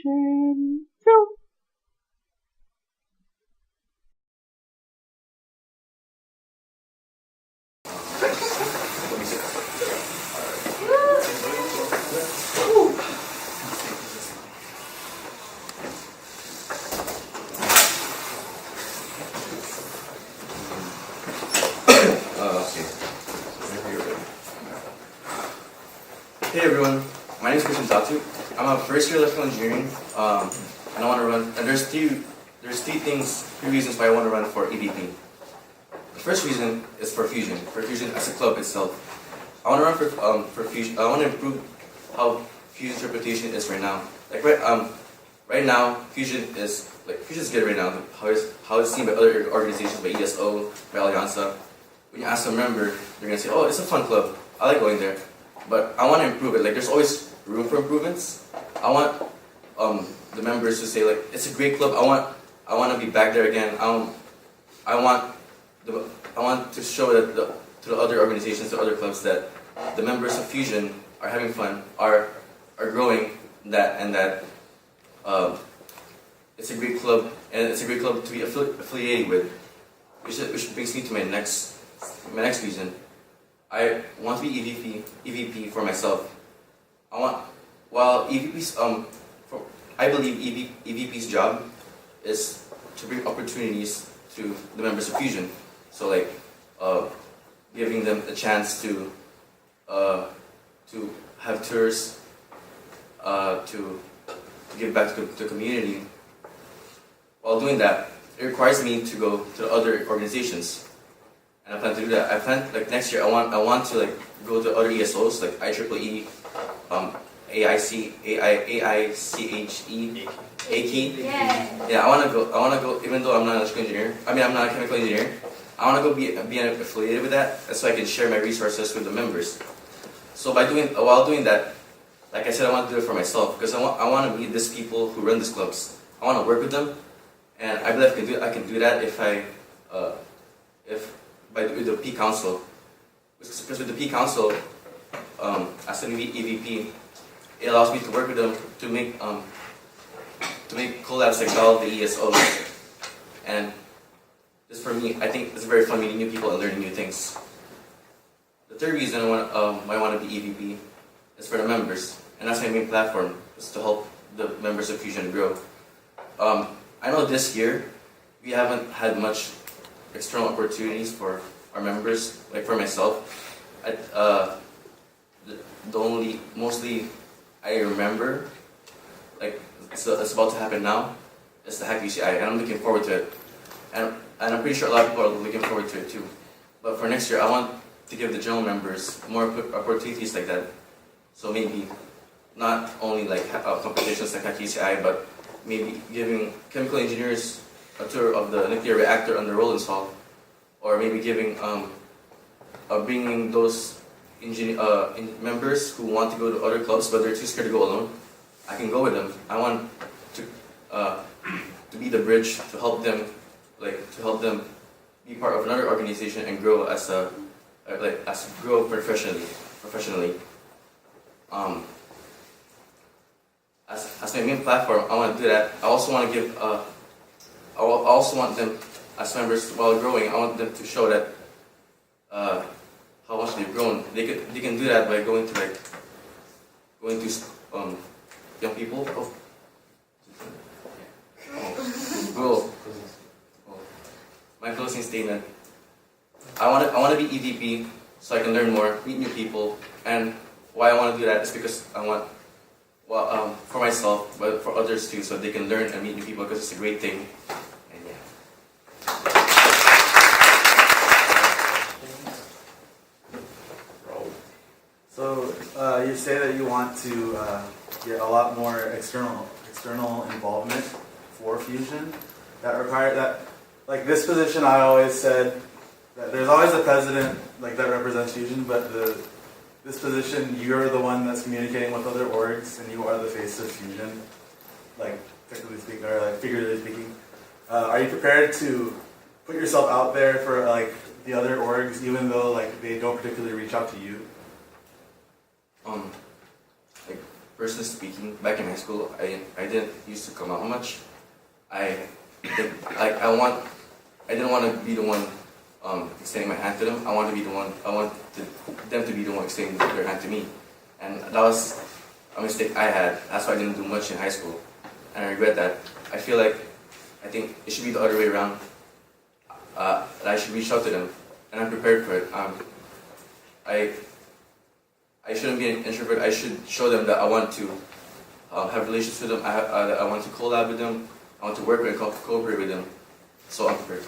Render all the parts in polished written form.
Fusion. Film. Hey everyone, my name is Datu. I'm a first year electrical engineering, and I want to run. And there's three reasons why I want to run for EVP. The first reason is for Fusion. For Fusion as a club itself, I want to run for Fusion. I want to improve how Fusion's reputation is right now. Like right now, Fusion is good right now. How it's seen by other organizations, by ESO, by Alianza. When you ask a member, they're gonna say, "Oh, it's a fun club. I like going there." But I want to improve it. Like, there's always room for improvements. I want the members to say, like, it's a great club. I want to be back there again. I want to show that to the other organizations, to other clubs, that the members of Fusion are having fun, are growing, that it's a great club, and it's a great club to be affiliated with. Which brings me to my next reason. I want to be EVP for myself. I believe EVP's job is to bring opportunities to the members of Fusion. So like, giving them a chance to have tours, to give back to the community. While doing that, it requires me to go to other organizations. And I plan to do that. I plan, like, next year I want to, like, go to other ESOs like IEEE, AICHE, AICHE. Yeah, I wanna go. Even though I'm not an electrical engineer, I'm not a chemical engineer. I wanna go be affiliated with that, so I can share my resources with the members. So while doing that, like I said, I want to do it for myself because I want to meet these people who run these clubs. I want to work with them, and I believe I can do that if with the P Council. Because with the P Council, as an EVP, it allows me to work with them to make collabs like all the ESOs. And this, for me, I think it's very fun meeting new people and learning new things. The third reason I want to be EVP is for the members, and that's my main platform, is to help the members of Fusion grow. I know this year we haven't had much external opportunities for our members. Like for myself, mostly I remember, like it's about to happen now, is the Hack UCI, and I'm looking forward to it. And I'm pretty sure a lot of people are looking forward to it too. But for next year, I want to give the general members more opportunities like that. So maybe not only like competitions like Hack UCI, but maybe giving chemical engineers a tour of the nuclear reactor under Rollins Hall, or maybe giving bringing those members who want to go to other clubs but they're too scared to go alone. I can go with them. I want to be the bridge to help them, be part of another organization and grow grow professionally. As my main platform, I want to do that. I also want to give. I also want them, as members, while growing, I want them to show that how much they've grown. They can do that by going to young people. My closing statement. I want to be EVP so I can learn more, meet new people, and why I want to do that is because I want, for myself, but for others too, so they can learn and meet new people, because it's a great thing. And yeah. So you say that you want to get a lot more external involvement for Fusion. Like this position, I always said that there's always a president like that represents Fusion, but this position, you're the one that's communicating with other orgs, and you are the face of Fusion, like technically speaking, or like figuratively speaking. Are you prepared to put yourself out there for like the other orgs, even though like they don't particularly reach out to you? Like personally speaking, back in high school, I didn't used to come out much. I did, like I didn't want to be the one extending my hand to them. I wanted to be the one. I wanted them to be the one extending their hand to me, and that was a mistake I had. That's why I didn't do much in high school, and I regret that. I think it should be the other way around. That I should reach out to them, and I'm prepared for it. I shouldn't be an introvert. I should show them that I want to have relations with them. I want to collab with them. I want to work with and cooperate with them. So I'm prepared.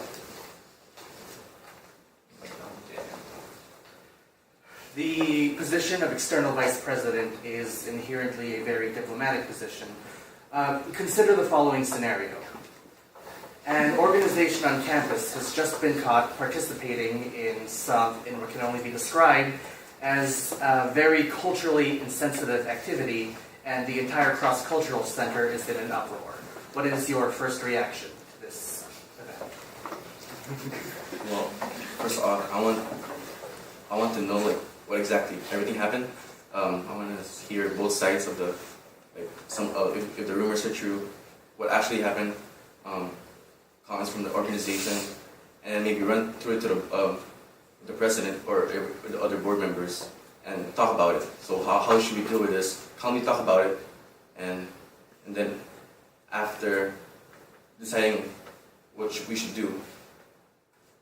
The position of external vice president is inherently a very diplomatic position. Consider the following scenario. An organization on campus has just been caught participating in what can only be described as a very culturally insensitive activity, and the entire cross-cultural center is in an uproar. What is your first reaction to this event? Well, first off, I want to know like what exactly everything happened. I want to hear both sides of the if the rumors are true, what actually happened. Comments from the organization, and maybe run through it to the president or the other board members and talk about it. So how should we deal with this? Calmly talk about it, and then after deciding what we should do,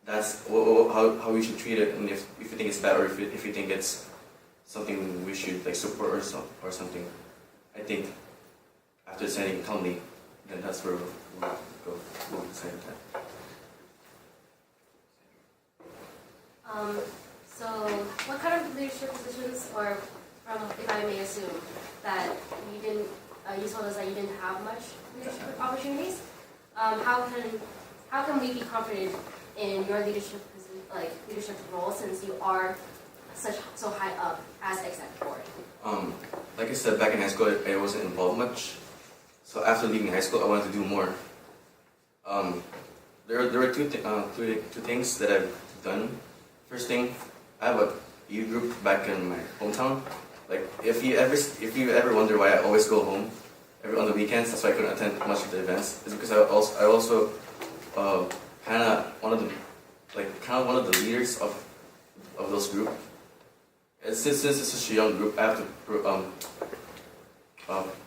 that's how we should treat it. And if you think it's bad or if you think it's something we should like support or something, I think after deciding calmly, then that's where we'll go. We'll decide that. So what kind of leadership positions, or if I may assume, that you didn't, you told us that you didn't have much leadership opportunities. How can we be confident in your leadership role since you are so high up as exec board? Like I said, back in high school, I wasn't involved much. So after leaving high school, I wanted to do more. There were two things that I've done. First thing, I have a youth group back in my hometown. Like if you ever wonder why I always go home on the weekends, that's why I couldn't attend much of the events. Is because I also kind of one of the leaders of those group. And since it's such a young group, I have to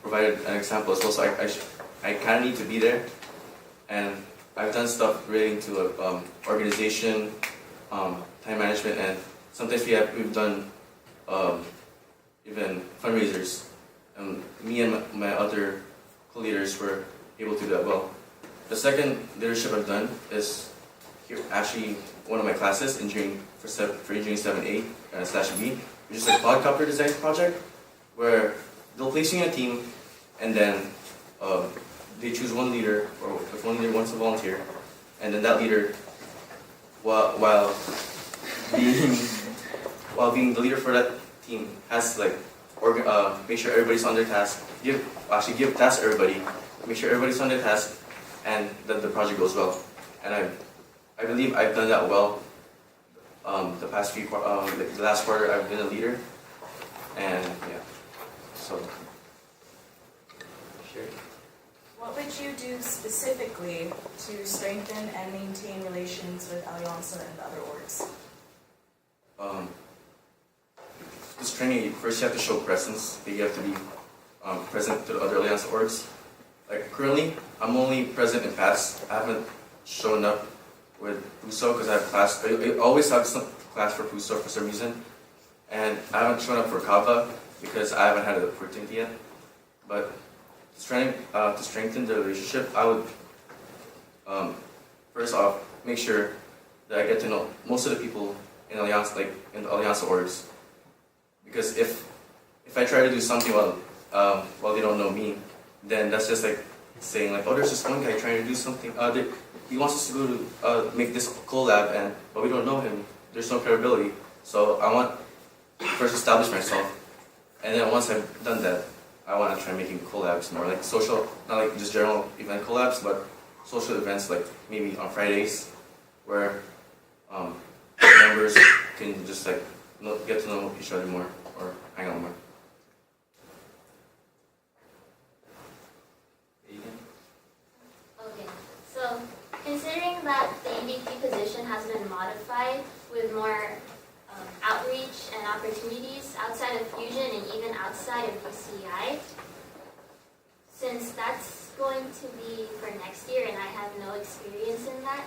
provide an example as well. So I kind of need to be there, and I've done stuff relating to organization, time management, and sometimes we've done even fundraisers. And me and my other co-leaders were able to do that well. The second leadership I've done is actually one of my classes, engineering for engineering 7A /B, which is a quadcopter design project where they'll place you in a team, and then they choose one leader, or if one leader wants to volunteer, and then that leader, while being the leader for that team, has to make sure everybody's on their task. Give tasks to everybody, make sure everybody's on their task, and that the project goes well. And I believe I've done that well. The past the last quarter, I've been a leader, and yeah. So. Sure. What would you do specifically to strengthen and maintain relations with Alianza and other orgs? This training, first you have to show presence. You have to be present to the other Alianza orgs. Like currently, I'm only present in PAS. I haven't shown up with PUSO because I have class. I always have some class for PUSO for some reason. And I haven't shown up for Kava because I haven't had the opportunity yet. But to strengthen the relationship, I would first off make sure that I get to know most of the people in Alianza, in the Alianza orgs. Because if I try to do something while they don't know me, then that's just like saying oh, there's this one guy trying to do something. He wants us to go to make this collab, but we don't know him. There's no credibility. So I want to first establish myself, and then once I've done that, I want to try making collabs more like social, not like just general event collabs, but social events like maybe on Fridays, where members can just get to know each other more or hang out more. has been modified with more outreach and opportunities outside of Fusion and even outside of UCI. Since that's going to be for next year and I have no experience in that,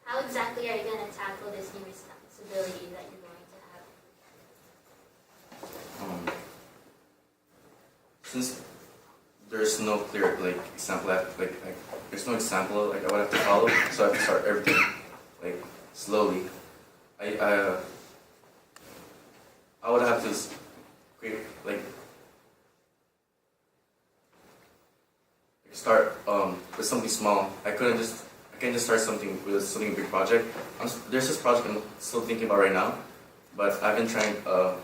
how exactly are you going to tackle this new responsibility that you're going to have? Since there's no clear example, there's no example I would have to follow, so I have to start everything slowly. I would have to create start with something small. I can't just start something with something big project. There's this project I'm still thinking about right now, but I've been trying to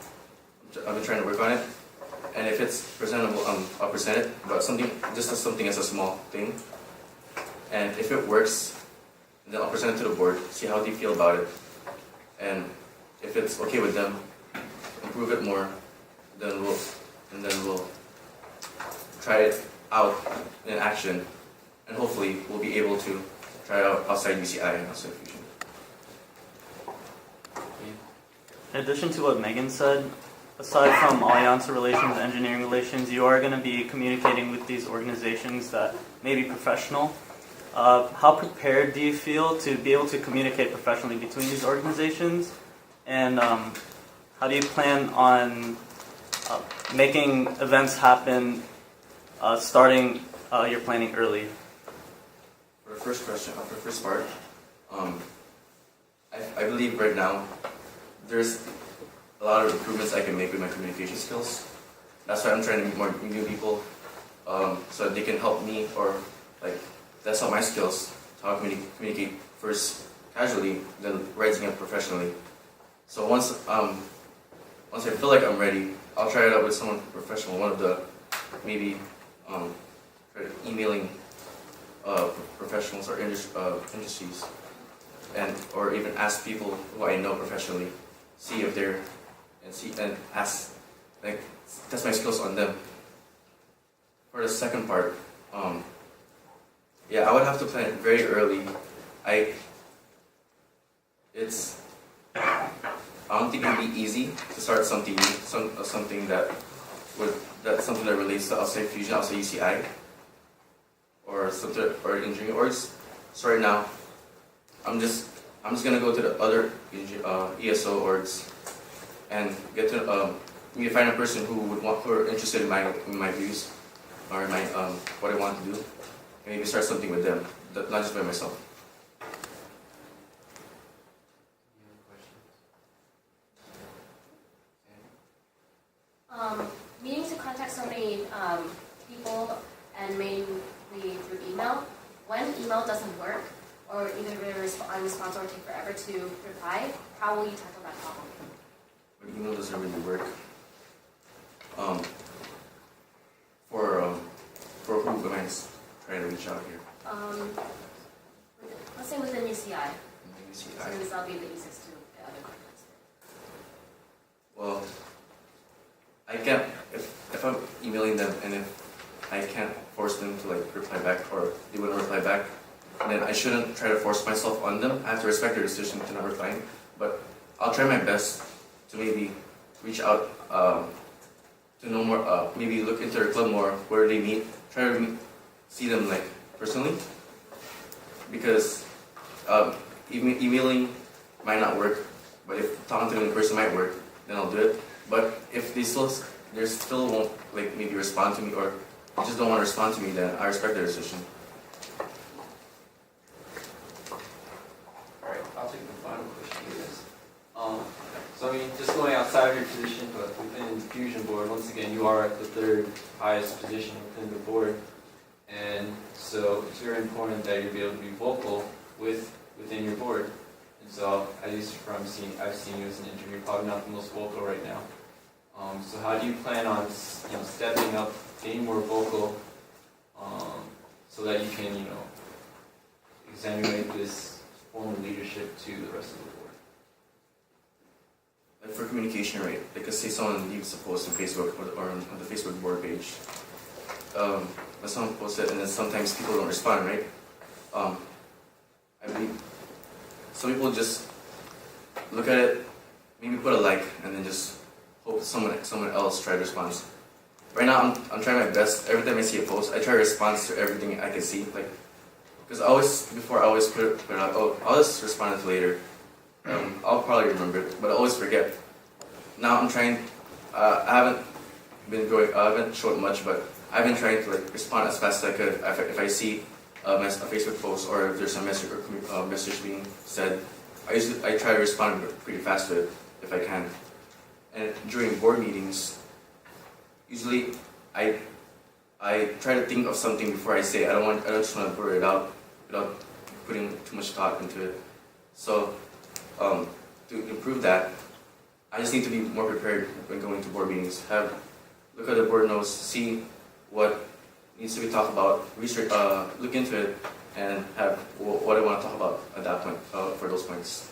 work on it. And if it's presentable, I'll present it. But something as a small thing. And if it works, then I'll present it to the board, see how they feel about it. And if it's okay with them, improve it more, then we'll try it out in action, and hopefully we'll be able to try it out outside UCI and outside Fusion. In addition to what Megan said, aside from Alianza relations, engineering relations, you are going to be communicating with these organizations that may be professional. How prepared do you feel to be able to communicate professionally between these organizations? And how do you plan on making events happen, starting your planning early? For the first question, for the first part, I believe right now there's a lot of improvements I can make with my communication skills. That's why I'm trying to meet more new people, so that they can help me, or that's how my skills, how I communicate first casually, then rising up professionally. So once I feel like I'm ready, I'll try it out with someone professional, one of the maybe emailing professionals or industries, or even ask people who I know professionally, see if they're and ask, test my skills on them. For the second part, I would have to plan it very early. I don't think it would be easy to start something new, something that relates to outside Fusion, outside UCI, or engineering orgs. So right now, I'm just gonna go to the other ESO orgs and get to maybe find a person who are interested in my views or my what I want to do, and maybe start something with them, not just by myself. Meaning to contact so many people and mainly through email. When email doesn't work, or even if it's unresponsive or take forever to reply, how will you tackle that problem? But email doesn't really work. For who am I trying to reach out here? Let's say within UCI. UCI. Since that'll be the easiest to get other contacts. Well, I can't, if I'm emailing them and if I can't force them to reply back, or they wouldn't reply back, then I shouldn't try to force myself on them. I have to respect their decision to not reply. But I'll try my best to maybe reach out to know more, maybe look into their club more, where they meet, try to see them personally. Because emailing might not work, but if talking to them in person might work, then I'll do it. But if they still won't maybe respond to me, or they just don't want to respond to me, then I respect their decision. Alright, I'll take the final question here. So just going outside of your position, but within the Fusion board, once again, you are at the third highest position within the board. And so it's very important that you be able to be vocal within your board. And so, at least I've seen you as an engineer, probably not the most vocal right now. So how do you plan on stepping up, being more vocal, so that you can extenuate this form of leadership to the rest of the board? For communication, right? Say someone leaves a post on Facebook or on the Facebook board page. When someone posts it, and then sometimes people don't respond, right? I believe some people just look at it, maybe put a like, and then just hope someone else try to respond. Right now, I'm trying my best. Every time I see a post, I try to respond to everything I can see. Like, because I always put it out. Oh, I'll just respond to it later. I'll probably remember it, but I always forget. Now I'm trying. I haven't showed much, but I've been trying to like respond as fast as I could if I see a Facebook post or if there's a message or message being said. I try to respond pretty fast to it if I can. And during board meetings, usually I try to think of something before I say it. I don't just want to blurt it out without putting too much thought into it. So to improve that, I just need to be more prepared when going to board meetings. Look at the board notes, see what needs to be talked about, research, look into it, and have what I want to talk about at that point for those points.